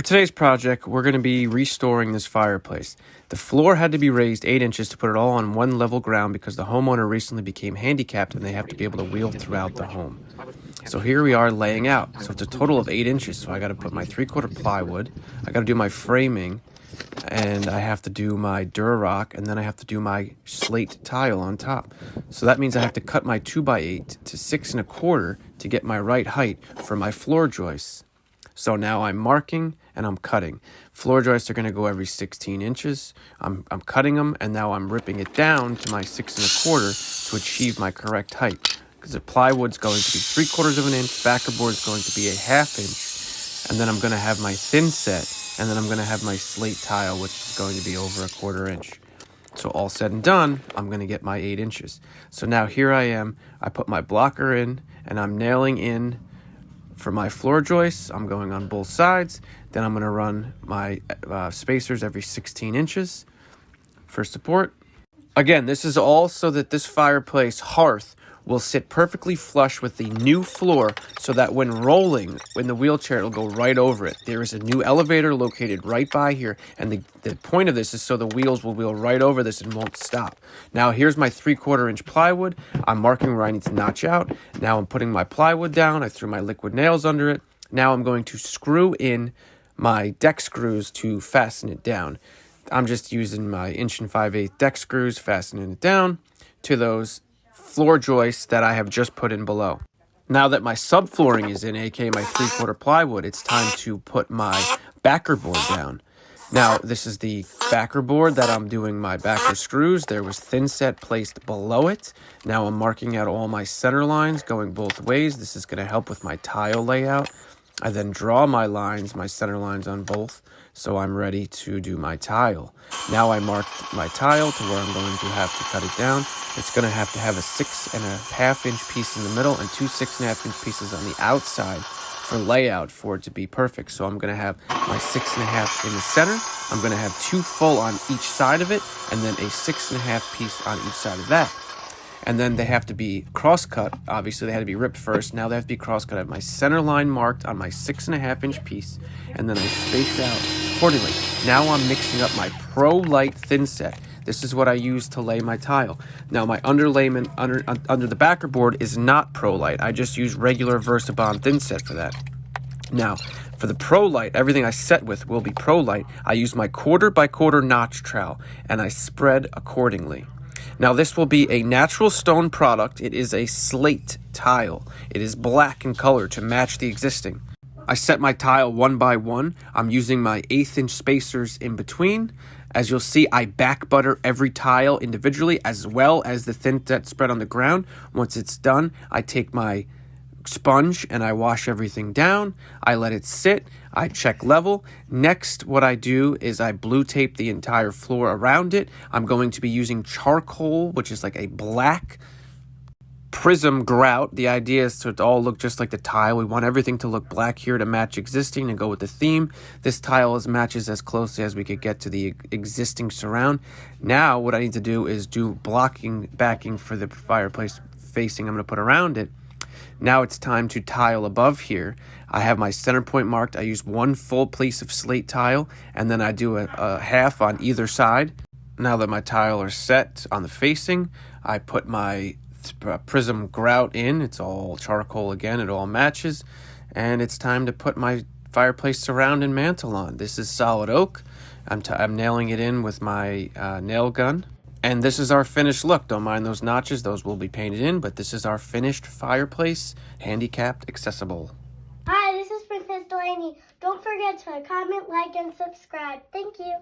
For today's project, we're going to be restoring this fireplace. The floor had to be raised 8 inches to put it all on one level ground because the homeowner recently became handicapped and they have to be able to wheel throughout the home. So here we are laying out. So it's a total of 8 inches. So I got to put my 3/4 plywood, I got to do my framing, and I have to do my Durarock, and then I have to do my slate tile on top. So that means I have to cut my 2x8 to 6 1/4 to get my right height for my floor joists. So now I'm marking and I'm cutting. Floor joists are going to go every 16 inches. I'm cutting them, and now I'm ripping it down to my 6 1/4 to achieve my correct height. Because the plywood's going to be 3/4 of an inch, backer board's going to be a 1/2 inch, and then I'm going to have my thin set, and then I'm going to have my slate tile, which is going to be over 1/4 inch. So all said and done, I'm going to get my 8 inches. So now here I am. I put my blocker in, and I'm nailing in for my floor joists. I'm going on both sides. Then I'm going to run my spacers every 16 inches for support. Again, this is all so that this fireplace hearth will sit perfectly flush with the new floor so that when rolling in the wheelchair, it'll go right over it. There is a new elevator located right by here, and the point of this is so the wheels will wheel right over this and won't stop. Now, here's my 3/4 inch plywood. I'm marking where I need to notch out. Now I'm putting my plywood down. I threw my liquid nails under it. Now I'm going to screw in my deck screws to fasten it down. I'm just using my 1 5/8 deck screws, fastening it down to those floor joists that I have just put in below. Now that my subflooring is in, aka my 3/4 plywood, it's time to put my backer board down. Now, this is the backer board that I'm doing my backer screws. There was thin set placed below it. Now I'm marking out all my center lines going both ways. This is going to help with my tile layout. I then draw my lines, my center lines on both, so I'm ready to do my tile. Now I marked my tile to where I'm going to have to cut it down. It's going to have a 6 1/2 inch piece in the middle and 2 6 1/2 inch pieces on the outside for layout for it to be perfect. So I'm going to have my 6 1/2 in the center. I'm going to have 2 full on each side of it, and then a 6 1/2 piece on each side of that. And then they have to be cross-cut. Obviously, they had to be ripped first. Now they have to be cross-cut. I have my center line marked on my 6 1/2 inch piece, and then I space out accordingly. Now I'm mixing up my Pro Light thin set. This is what I use to lay my tile. Now my underlayment under the backer board is not Pro Light. I just use regular VersaBond thin set for that. Now, for the Pro Light, everything I set with will be Pro Light. I use my 1/4 by 1/4 notch trowel, and I spread accordingly. Now, this will be a natural stone product. It is a slate tile. It is black in color to match the existing. I set my tile 1 by 1. I'm using my 1/8 inch spacers in between. As you'll see, I back butter every tile individually as well as the thin set spread on the ground. Once it's done, I take my sponge and I wash everything down. I let it sit. I check level. Next, what I do is I blue tape the entire floor around it. I'm going to be using charcoal, which is like a black prism grout. The idea is to it all look just like the tile. We want everything to look black here to match existing and go with the theme. This tile matches as closely as we could get to the existing surround. Now, what I need to do is do backing for the fireplace facing I'm going to put around it. Now it's time to tile above here. I have my center point marked. I use 1 full piece of slate tile, and then I do a half on either side. Now that my tile are set on the facing, I put my prism grout in. It's all charcoal again. It all matches. And it's time to put my fireplace surround and mantle on. This is solid oak. I'm nailing it in with my nail gun. And this is our finished look. Don't mind those notches. Those will be painted in, but this is our finished fireplace, handicapped accessible. Hi, this is Princess Delaney. Don't forget to comment, like, and subscribe. Thank you.